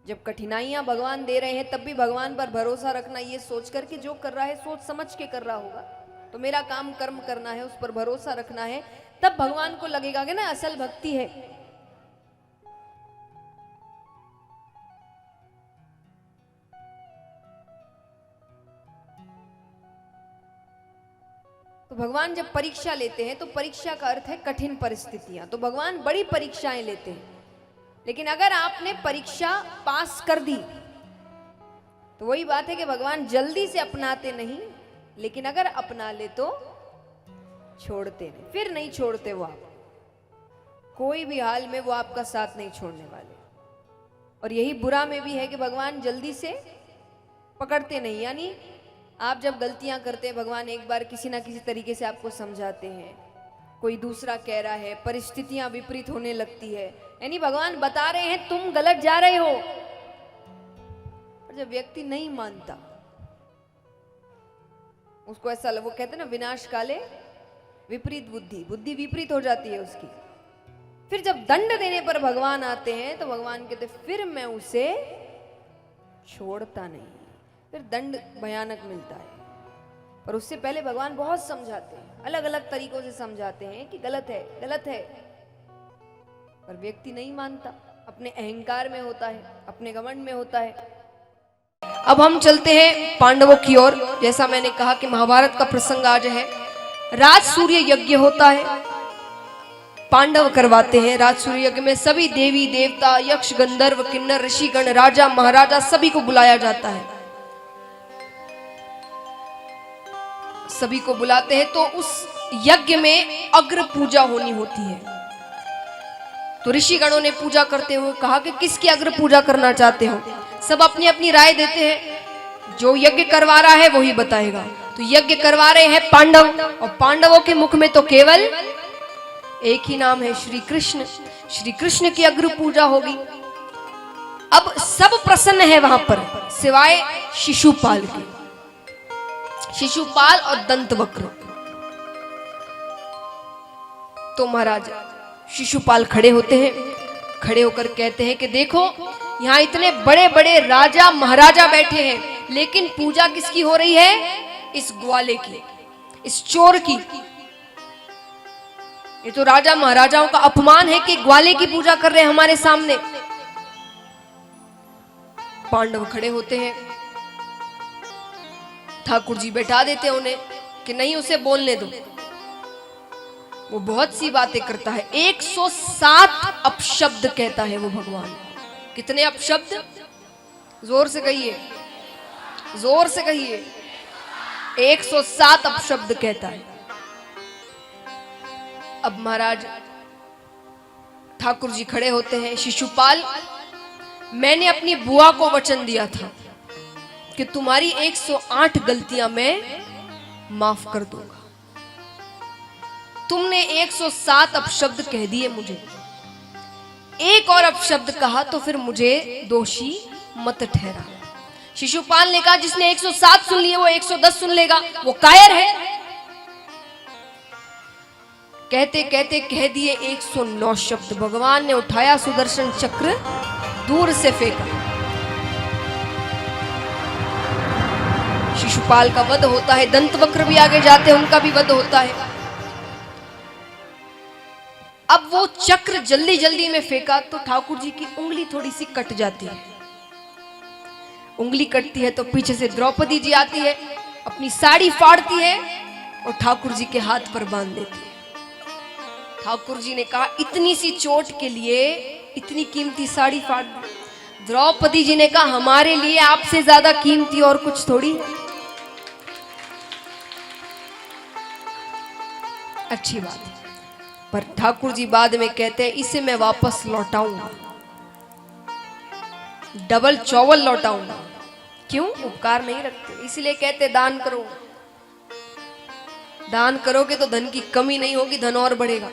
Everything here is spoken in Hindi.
जब कठिनाइयां भगवान दे रहे हैं तब भी भगवान पर भरोसा रखना, ये सोच कर कि जो कर रहा है सोच समझ के कर रहा होगा, तो मेरा काम कर्म करना है, उस पर भरोसा रखना है, तब भगवान को लगेगा कि ना असल भक्ति है। तो भगवान जब परीक्षा लेते हैं तो परीक्षा का अर्थ है कठिन परिस्थितियां, तो भगवान बड़ी परीक्षाएं लेते हैं। लेकिन अगर आपने परीक्षा पास कर दी तो वही बात है कि भगवान जल्दी से अपनाते नहीं, लेकिन अगर अपना ले तो छोड़ते नहीं, फिर नहीं छोड़ते वो आप, कोई भी हाल में वो आपका साथ नहीं छोड़ने वाले। और यही बुरा में भी है कि भगवान जल्दी से पकड़ते नहीं, यानी आप जब गलतियां करते हैं भगवान एक बार किसी ना किसी तरीके से आपको समझाते हैं, कोई दूसरा कह रहा है, परिस्थितियां विपरीत होने लगती है, यानी भगवान बता रहे हैं तुम गलत जा रहे हो। और जब व्यक्ति नहीं मानता, उसको ऐसा वो कहते हैं ना विनाश काले विपरीत बुद्धि, बुद्धि विपरीत हो जाती है उसकी। फिर जब दंड देने पर भगवान आते हैं तो भगवान कहते फिर मैं उसे छोड़ता नहीं, फिर दंड भयानक मिलता है। पर उससे पहले भगवान बहुत समझाते हैं, अलग अलग तरीकों से समझाते हैं कि गलत है गलत है, पर व्यक्ति नहीं मानता, अपने अहंकार में होता है, अपने घमंड में होता है। अब हम चलते हैं पांडवों की ओर। जैसा मैंने कहा कि महाभारत का प्रसंग आज है, राज सूर्य यज्ञ होता है, पांडव करवाते हैं। राज सूर्य यज्ञ में सभी देवी देवता, यक्ष गंधर्व किन्नर ऋषिगण, राजा महाराजा सभी को बुलाया जाता है। सभी को बुलाते हैं तो उस यज्ञ में अग्र पूजा होनी होती है। तो ऋषिगणों ने पूजा करते हुए कहा कि किसकी अग्र पूजा करना चाहते हो। सब अपनी अपनी राय देते हैं, जो यज्ञ करवा रहा है वही बताएगा। तो यज्ञ करवा रहे हैं पांडव, और पांडवों के मुख में तो केवल एक ही नाम है, श्री कृष्ण। श्री कृष्ण की अग्र पूजा होगी। अब सब प्रसन्न है वहां पर सिवाय शिशुपाल के, शिशुपाल और दंतवक्र। तो महाराज शिशुपाल खड़े होते हैं, खड़े होकर कहते हैं कि देखो यहाँ इतने बड़े बड़े राजा महाराजा बैठे हैं, लेकिन पूजा किसकी हो रही है? इस ग्वाले की, इस चोर की। ये तो राजा महाराजाओं का अपमान है कि ग्वाले की पूजा कर रहे हैं हमारे सामने। पांडव खड़े होते हैं, ठाकुर जी बैठा देते हैं उन्हें कि नहीं उसे बोलने दो, वो बहुत सी बातें करता है। 107 अपशब्द कहता है वो भगवान। कितने अपशब्द? जोर से कहिए, जोर से कहिए। 107 अपशब्द कहता है। अब महाराज ठाकुर जी खड़े होते हैं, शिशुपाल मैंने अपनी बुआ को वचन दिया था कि तुम्हारी 108 गलतियां मैं माफ कर दूंगा। तुमने 107 अपशब्द कह दिए मुझे, एक और अपशब्द कहा तो फिर मुझे दोषी मत ठहरा। शिशुपाल ने कहा जिसने 107 सुन लिए वो 110 सुन लेगा, वो कायर है। कहते कहते कह दिए 109 शब्द। भगवान ने उठाया सुदर्शन चक्र, दूर से फेंका। शिशुपाल का वध होता है, दंतवक्र भी आगे जाते हैं, उनका भी वध होता है। अब वो चक्र जल्दी जल्दी में फेंका तो ठाकुर जी की उंगली थोड़ी सी कट जाती है। उंगली कटती है तो पीछे से द्रौपदी जी आती है, अपनी साड़ी फाड़ती है और ठाकुर जी के हाथ पर बांध देती है। ठाकुर जी ने कहा इतनी सी चोट के लिए इतनी कीमती साड़ी फाड़ दी। द्रौपदी जी ने कहा हमारे लिए आपसे ज्यादा कीमती और कुछ थोड़ी है। अच्छी बात है, पर ठाकुर जी बाद में कहते हैं इसे मैं वापस लौटाऊंगा, डबल चौवल लौटाऊंगा। क्यों? उपकार नहीं रखते, इसलिए कहते दान करो। दान करोगे तो धन की कमी नहीं होगी, धन और बढ़ेगा।